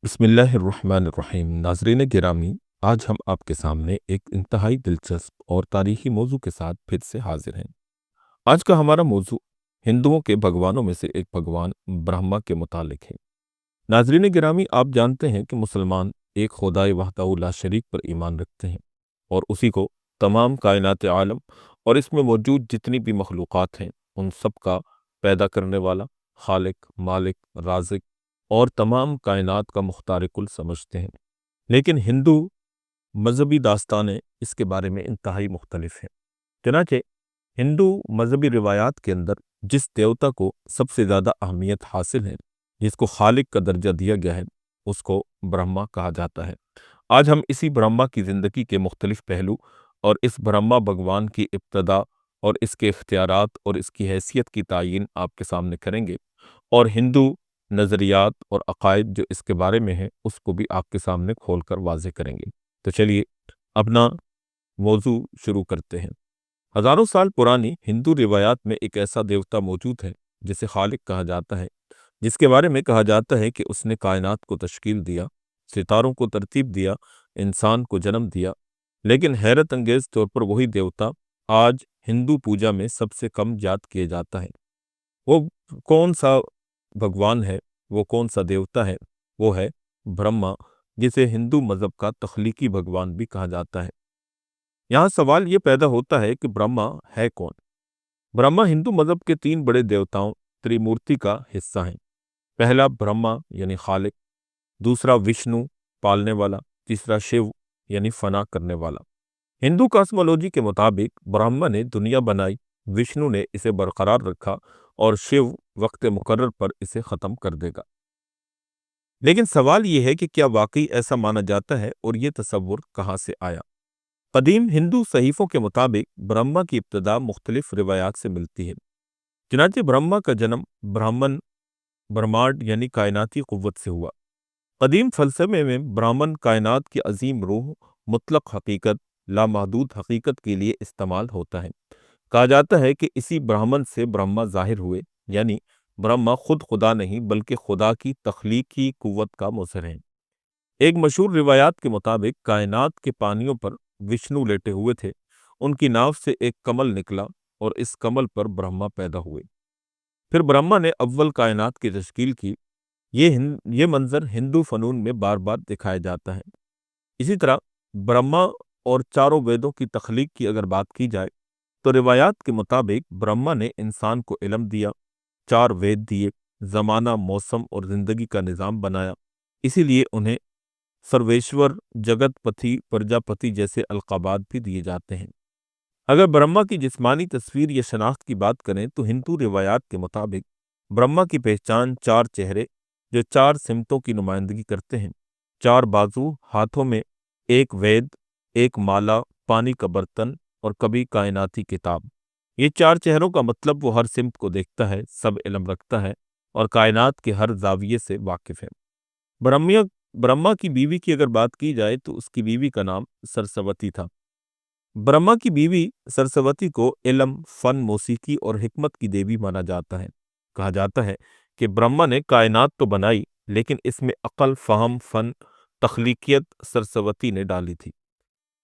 بسم اللہ الرحمن الرحیم۔ ناظرین گرامی، آج ہم آپ کے سامنے ایک انتہائی دلچسپ اور تاریخی موضوع کے ساتھ پھر سے حاضر ہیں۔ آج کا ہمارا موضوع ہندوؤں کے بھگوانوں میں سے ایک بھگوان برہما کے متعلق ہے۔ ناظرین گرامی، آپ جانتے ہیں کہ مسلمان ایک خدائے وحدہ لا شریک پر ایمان رکھتے ہیں اور اسی کو تمام کائنات عالم اور اس میں موجود جتنی بھی مخلوقات ہیں ان سب کا پیدا کرنے والا، خالق، مالک، رازق اور تمام کائنات کا مختار کل سمجھتے ہیں۔ لیکن ہندو مذہبی داستانیں اس کے بارے میں انتہائی مختلف ہیں۔ چنانچہ ہندو مذہبی روایات کے اندر جس دیوتا کو سب سے زیادہ اہمیت حاصل ہے، جس کو خالق کا درجہ دیا گیا ہے، اس کو برہما کہا جاتا ہے۔ آج ہم اسی برہما کی زندگی کے مختلف پہلو اور اس برہما بھگوان کی ابتدا اور اس کے اختیارات اور اس کی حیثیت کی تعیین آپ کے سامنے کریں گے، اور ہندو نظریات اور عقائد جو اس کے بارے میں ہیں اس کو بھی آپ کے سامنے کھول کر واضح کریں گے۔ تو چلیے اپنا موضوع شروع کرتے ہیں۔ ہزاروں سال پرانی ہندو روایات میں ایک ایسا دیوتا موجود ہے جسے خالق کہا جاتا ہے، جس کے بارے میں کہا جاتا ہے کہ اس نے کائنات کو تشکیل دیا، ستاروں کو ترتیب دیا، انسان کو جنم دیا۔ لیکن حیرت انگیز طور پر وہی دیوتا آج ہندو پوجا میں سب سے کم یاد کیا جاتا ہے۔ وہ کون سا بھگوان ہے، وہ کون سا دیوتا ہے؟ وہ ہے برہما، جسے ہندو مذہب کا تخلیقی بھگوان بھی کہا جاتا ہے۔ یہاں سوال یہ پیدا ہوتا ہے کہ برہما ہے کون؟ برہما ہندو مذہب کے تین بڑے دیوتاؤں تریمورتی کا حصہ ہیں۔ پہلا برہما یعنی خالق، دوسرا وشنو پالنے والا، تیسرا شیو یعنی فنا کرنے والا۔ ہندو کاسمولوجی کے مطابق برہما نے دنیا بنائی، وشنو نے اسے برقرار رکھا اور شیو وقت مقرر پر اسے ختم کر دے گا۔ لیکن سوال یہ ہے کہ کیا واقعی ایسا مانا جاتا ہے، اور یہ تصور کہاں سے آیا؟ قدیم ہندو صحیفوں کے مطابق برہما کی ابتدا مختلف روایات سے ملتی ہے۔ چنانچہ برہما کا جنم برہمانڈ یعنی کائناتی قوت سے ہوا۔ قدیم فلسفے میں برہمن کائنات کی عظیم روح، مطلق حقیقت، لامحدود حقیقت کے لیے استعمال ہوتا ہے۔ کہا جاتا ہے کہ اسی برہمن سے برہما ظاہر ہوئے، یعنی برہما خود خدا نہیں بلکہ خدا کی تخلیقی قوت کا مظہر ہے۔ ایک مشہور روایات کے مطابق کائنات کے پانیوں پر وشنو لیٹے ہوئے تھے، ان کی ناف سے ایک کمل نکلا اور اس کمل پر برہما پیدا ہوئے۔ پھر برہما نے اول کائنات کی تشکیل کی۔ یہ منظر ہندو فنون میں بار بار دکھایا جاتا ہے۔ اسی طرح برہما اور چاروں ویدوں کی تخلیق کی اگر بات کی جائے تو روایات کے مطابق برہما نے انسان کو علم دیا، 4 وید دیے، زمانہ، موسم اور زندگی کا نظام بنایا۔ اسی لیے انہیں سرویشور، جگت پتی، پرجاپتی جیسے القابات بھی دیے جاتے ہیں۔ اگر برہما کی جسمانی تصویر یا شناخت کی بات کریں تو ہندو روایات کے مطابق برہما کی پہچان 4 چہرے جو 4 سمتوں کی نمائندگی کرتے ہیں، 4 بازو، ہاتھوں میں ایک وید، ایک مالا، پانی کا برتن اور کبھی کائناتی کتاب۔ یہ 4 چہروں کا مطلب وہ ہر سمت کو دیکھتا ہے، سب علم رکھتا ہے اور کائنات کے ہر زاویے سے واقف ہے۔ برہما کی بیوی کی اگر بات کی جائے تو اس کی بیوی کا نام سرسوتی تھا۔ برہما کی بیوی سرسوتی کو علم، فن، موسیقی اور حکمت کی دیوی مانا جاتا ہے۔ کہا جاتا ہے کہ برہما نے کائنات تو بنائی لیکن اس میں عقل، فہم، فن، تخلیقیت سرسوتی نے ڈالی تھی۔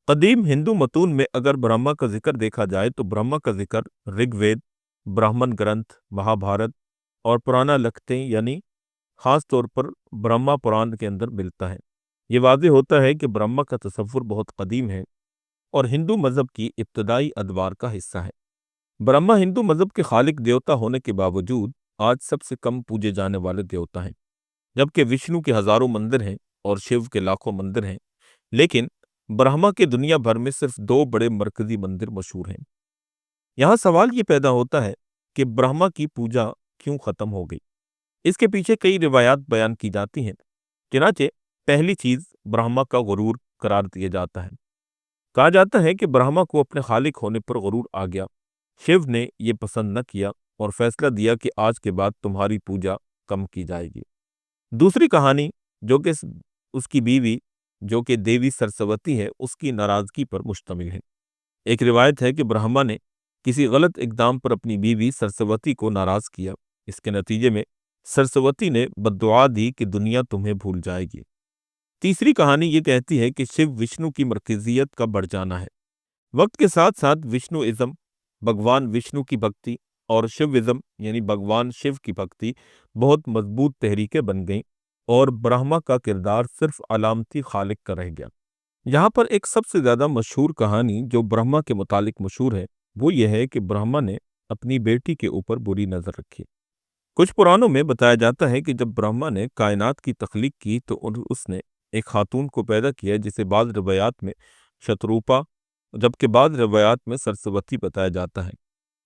قدیم ہندو متون میں اگر برہما کا ذکر دیکھا جائے تو برہما کا ذکر رگ وید، برہمن گرنتھ، مہا بھارت اور پرانا لکھتیں یعنی خاص طور پر برہما پران کے اندر ملتا ہے۔ یہ واضح ہوتا ہے کہ برہما کا تصور بہت قدیم ہے اور ہندو مذہب کی ابتدائی ادوار کا حصہ ہے۔ برہما ہندو مذہب کے خالق دیوتا ہونے کے باوجود آج سب سے کم پوجے جانے والے دیوتا ہیں، جبکہ وشنو کے ہزاروں مندر ہیں اور شیو کے لاکھوں مندر ہیں۔ لیکن برہما کے دنیا بھر میں صرف 2 بڑے مرکزی مندر مشہور ہیں۔ یہاں سوال یہ پیدا ہوتا ہے کہ برہما کی پوجا کیوں ختم ہو گئی؟ اس کے پیچھے کئی روایات بیان کی جاتی ہیں۔ چنانچہ پہلی چیز برہما کا غرور قرار دیا جاتا ہے۔ کہا جاتا ہے کہ برہما کو اپنے خالق ہونے پر غرور آ گیا۔ شیو نے یہ پسند نہ کیا اور فیصلہ دیا کہ آج کے بعد تمہاری پوجا کم کی جائے گی۔ دوسری کہانی جو کہ اس کی بیوی جو کہ دیوی سرسوتی ہے، اس کی ناراضگی پر مشتمل ہے۔ ایک روایت ہے کہ برہما نے کسی غلط اقدام پر اپنی بیوی سرسوتی کو ناراض کیا۔ اس کے نتیجے میں سرسوتی نے بددعا دی کہ دنیا تمہیں بھول جائے گی۔ تیسری کہانی یہ کہتی ہے کہ شیو وشنو کی مرکزیت کا بڑھ جانا ہے۔ وقت کے ساتھ ساتھ وشنو ازم، بھگوان وشنو کی بھکتی، اور شیو ازم یعنی بھگوان شیو کی بھکتی بہت مضبوط تحریکیں بن گئیں، اور برہما کا کردار صرف علامتی خالق کا رہ گیا۔ یہاں پر ایک سب سے زیادہ مشہور کہانی جو برہما کے متعلق مشہور ہے وہ یہ ہے کہ برہما نے اپنی بیٹی کے اوپر بری نظر رکھی۔ کچھ پرانوں میں بتایا جاتا ہے کہ جب برہما نے کائنات کی تخلیق کی تو اس نے ایک خاتون کو پیدا کیا جسے بعض روایات میں شتروپا جبکہ بعض روایات میں سرسوتی بتایا جاتا ہے۔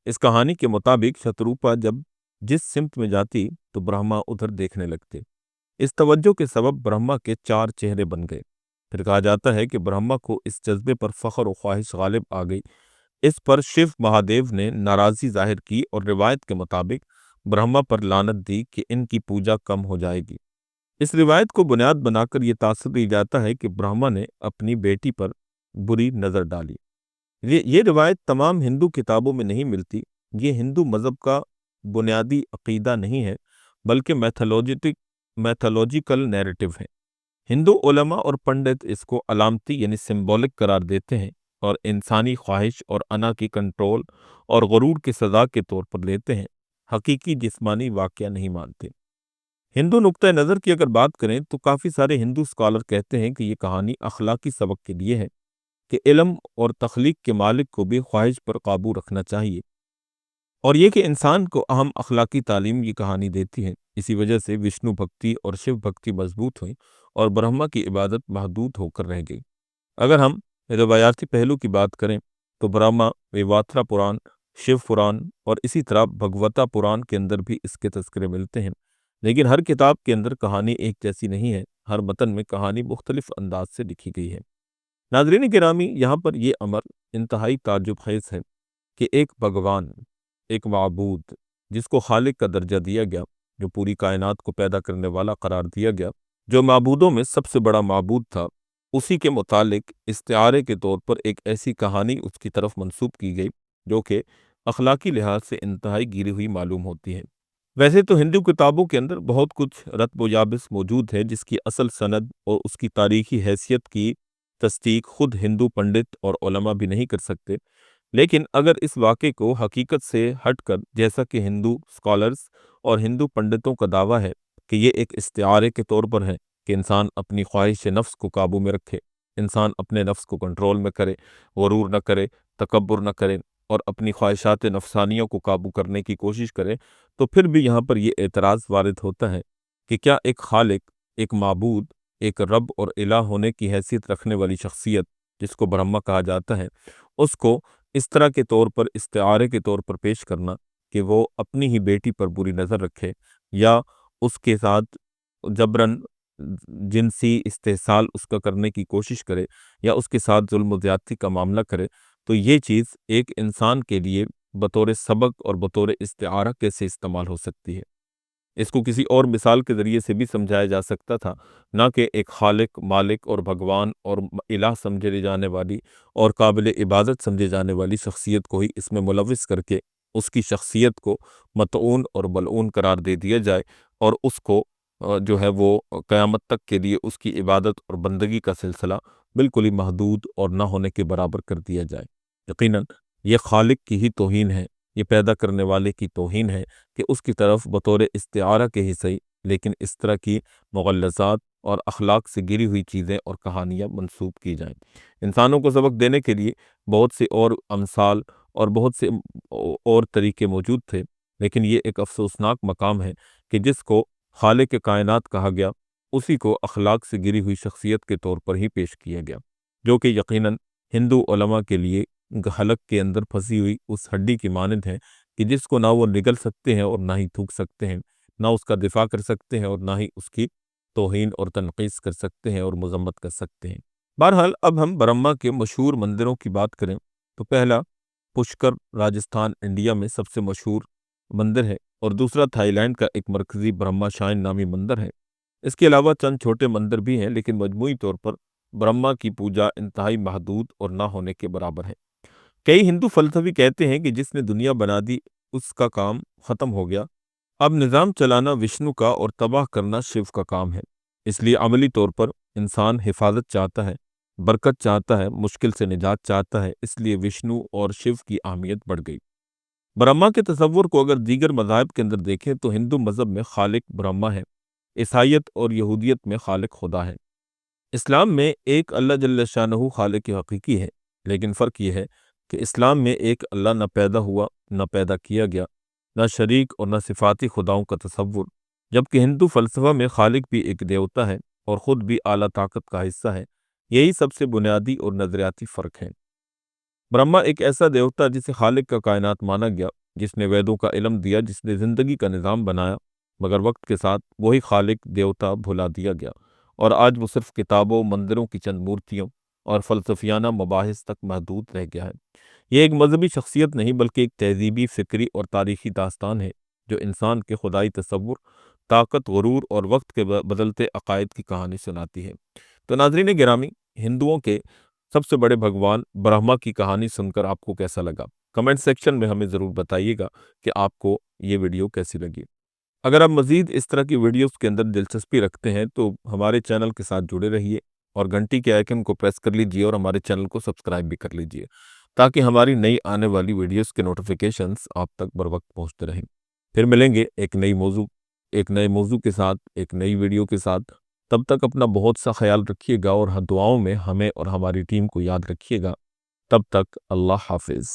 اس کہانی کے مطابق شتروپا جب جس سمت میں جاتی تو برہما ادھر دیکھنے لگتے۔ اس توجہ کے سبب برہما کے 4 چہرے بن گئے۔ پھر کہا جاتا ہے کہ برہما کو اس جذبے پر فخر و خواہش غالب آ گئی۔ اس پر شیو مہادیو نے ناراضی ظاہر کی اور روایت کے مطابق برہما پر لعنت دی کہ ان کی پوجا کم ہو جائے گی۔ اس روایت کو بنیاد بنا کر یہ تاثر دی جاتا ہے کہ برہما نے اپنی بیٹی پر بری نظر ڈالی۔ یہ روایت تمام ہندو کتابوں میں نہیں ملتی۔ یہ ہندو مذہب کا بنیادی عقیدہ نہیں ہے بلکہ میتھولوجیکل نیریٹو ہے۔ ہندو علماء اور پنڈت اس کو علامتی یعنی سمبولک قرار دیتے ہیں اور انسانی خواہش اور انا کی کنٹرول اور غرور کی سزا کے طور پر لیتے ہیں، حقیقی جسمانی واقعہ نہیں مانتے۔ ہندو نقطہ نظر کی اگر بات کریں تو کافی سارے ہندو اسکالر کہتے ہیں کہ یہ کہانی اخلاقی سبق کے لیے ہے کہ علم اور تخلیق کے مالک کو بھی خواہش پر قابو رکھنا چاہیے، اور یہ کہ انسان کو اہم اخلاقی تعلیم یہ کہانی دیتی ہے۔ اسی وجہ سے وشنو بھکتی اور شیو بھکتی مضبوط ہوئی اور برہما کی عبادت محدود ہو کر رہ گئی۔ اگر ہم روایاتی پہلو کی بات کریں تو برہما ویواترا پران، شیو پران اور اسی طرح بھگوتا پران کے اندر بھی اس کے تذکرے ملتے ہیں، لیکن ہر کتاب کے اندر کہانی ایک جیسی نہیں ہے، ہر متن میں کہانی مختلف انداز سے لکھی گئی ہے۔ ناظرین گرامی، یہاں پر یہ امر انتہائی تعجب خیز ہے کہ ایک بھگوان، ایک معبود جس کو خالق کا درجہ دیا گیا، جو پوری کائنات کو پیدا کرنے والا قرار دیا گیا، جو معبودوں میں سب سے بڑا معبود تھا، اسی کے متعلق استعارے کے طور پر ایک ایسی کہانی اس کی طرف منسوب کی گئی جو کہ اخلاقی لحاظ سے انتہائی گری ہوئی معلوم ہوتی ہے۔ ویسے تو ہندو کتابوں کے اندر بہت کچھ رتب و یابس موجود ہے جس کی اصل سند اور اس کی تاریخی حیثیت کی تصدیق خود ہندو پنڈت اور علماء بھی نہیں کر سکتے، لیکن اگر اس واقعے کو حقیقت سے ہٹ کر، جیسا کہ ہندو سکالرز اور ہندو پنڈتوں کا دعویٰ ہے کہ یہ ایک استعارے کے طور پر ہے کہ انسان اپنی خواہش نفس کو قابو میں رکھے، انسان اپنے نفس کو کنٹرول میں کرے، غرور نہ کرے، تکبر نہ کرے اور اپنی خواہشات نفسانیوں کو قابو کرنے کی کوشش کرے، تو پھر بھی یہاں پر یہ اعتراض وارد ہوتا ہے کہ کیا ایک خالق، ایک معبود، ایک رب اور الہ ہونے کی حیثیت رکھنے والی شخصیت جس کو برہما کہا جاتا ہے، اس کو اس طرح کے طور پر استعارے کے طور پر پیش کرنا کہ وہ اپنی ہی بیٹی پر بری نظر رکھے یا اس کے ساتھ جبراً جنسی استحصال اس کا کرنے کی کوشش کرے یا اس کے ساتھ ظلم و زیادتی کا معاملہ کرے، تو یہ چیز ایک انسان کے لیے بطور سبق اور بطور استعارہ کیسے استعمال ہو سکتی ہے؟ اس کو کسی اور مثال کے ذریعے سے بھی سمجھایا جا سکتا تھا، نہ کہ ایک خالق، مالک اور بھگوان اور الہ سمجھے جانے والی اور قابل عبادت سمجھے جانے والی شخصیت کو ہی اس میں ملوث کر کے اس کی شخصیت کو مطعون اور ملعون قرار دے دیا جائے اور اس کو جو ہے وہ قیامت تک کے لیے اس کی عبادت اور بندگی کا سلسلہ بالکل ہی محدود اور نہ ہونے کے برابر کر دیا جائے۔ یقیناً یہ خالق کی ہی توہین ہے، یہ پیدا کرنے والے کی توہین ہے کہ اس کی طرف بطور استعارہ کے ہی صحیح لیکن اس طرح کی مغلظات اور اخلاق سے گری ہوئی چیزیں اور کہانیاں منسوب کی جائیں۔ انسانوں کو سبق دینے کے لیے بہت سے اور امثال اور بہت سے اور طریقے موجود تھے، لیکن یہ ایک افسوسناک مقام ہے کہ جس کو خالق کائنات کہا گیا اسی کو اخلاق سے گری ہوئی شخصیت کے طور پر ہی پیش کیا گیا، جو کہ یقیناً ہندو علماء کے لیے حلق کے اندر پھنسی ہوئی اس ہڈی کی مانند ہے کہ جس کو نہ وہ نگل سکتے ہیں اور نہ ہی تھوک سکتے ہیں، نہ اس کا دفاع کر سکتے ہیں اور نہ ہی اس کی توہین اور تنقیص کر سکتے ہیں اور مذمت کر سکتے ہیں۔ بہرحال اب ہم برہما کے مشہور مندروں کی بات کریں تو پہلا پشکر راجستھان انڈیا میں سب سے مشہور مندر ہے اور دوسرا تھائی لینڈ کا ایک مرکزی برہما شائن نامی مندر ہے۔ اس کے علاوہ چند چھوٹے مندر بھی ہیں، لیکن مجموعی طور پر برہما کی پوجا انتہائی محدود اور نہ ہونے کے برابر ہے۔ کئی ہندو فلسفی کہتے ہیں کہ جس نے دنیا بنا دی اس کا کام ختم ہو گیا، اب نظام چلانا وشنو کا اور تباہ کرنا شیو کا کام ہے، اس لیے عملی طور پر انسان حفاظت چاہتا ہے، برکت چاہتا ہے، مشکل سے نجات چاہتا ہے، اس لیے وشنو اور شیو کی اہمیت بڑھ گئی۔ برہما کے تصور کو اگر دیگر مذاہب کے اندر دیکھیں تو ہندو مذہب میں خالق برہما ہے، عیسائیت اور یہودیت میں خالق خدا ہے۔ اسلام میں ایک اللہ جل شانہ خالق حقیقی ہے، لیکن فرق یہ ہے کہ اسلام میں ایک اللہ نہ پیدا ہوا، نہ پیدا کیا گیا، نہ شریک اور نہ صفاتی خداؤں کا تصور، جبکہ ہندو فلسفہ میں خالق بھی ایک دیوتا ہے اور خود بھی اعلیٰ طاقت کا حصہ ہے۔ یہی سب سے بنیادی اور نظریاتی فرق ہے۔ برہما ایک ایسا دیوتا جسے خالق کا کائنات مانا گیا، جس نے ویدوں کا علم دیا، جس نے زندگی کا نظام بنایا، مگر وقت کے ساتھ وہی خالق دیوتا بھلا دیا گیا اور آج وہ صرف کتابوں، مندروں کی چند مورتیوں اور فلسفیانہ مباحث تک محدود رہ گیا ہے۔ یہ ایک مذہبی شخصیت نہیں بلکہ ایک تہذیبی، فکری اور تاریخی داستان ہے جو انسان کے خدائی تصور، طاقت، غرور اور وقت کے بدلتے عقائد کی کہانی سناتی ہے۔ تو ناظرین گرامی، ہندوؤں کے سب سے بڑے بھگوان برہما کی کہانی سن کر آپ کو کیسا لگا؟ کمنٹ سیکشن میں ہمیں ضرور بتائیے گا کہ آپ کو یہ ویڈیو کیسی لگی۔ اگر آپ مزید اس طرح کی ویڈیوز کے اندر دلچسپی رکھتے ہیں تو ہمارے چینل کے ساتھ جڑے رہیے اور گھنٹی کے آئیکن کو پریس کر لیجئے اور ہمارے چینل کو سبسکرائب بھی کر لیجئے تاکہ ہماری نئی آنے والی ویڈیوز کے نوٹیفیکیشنز آپ تک بر وقت پہنچتے رہیں۔ پھر ملیں گے ایک نئے موضوع کے ساتھ، ایک نئی ویڈیو کے ساتھ۔ تب تک اپنا بہت سا خیال رکھیے گا اور دعاؤں میں ہمیں اور ہماری ٹیم کو یاد رکھیے گا۔ تب تک اللہ حافظ۔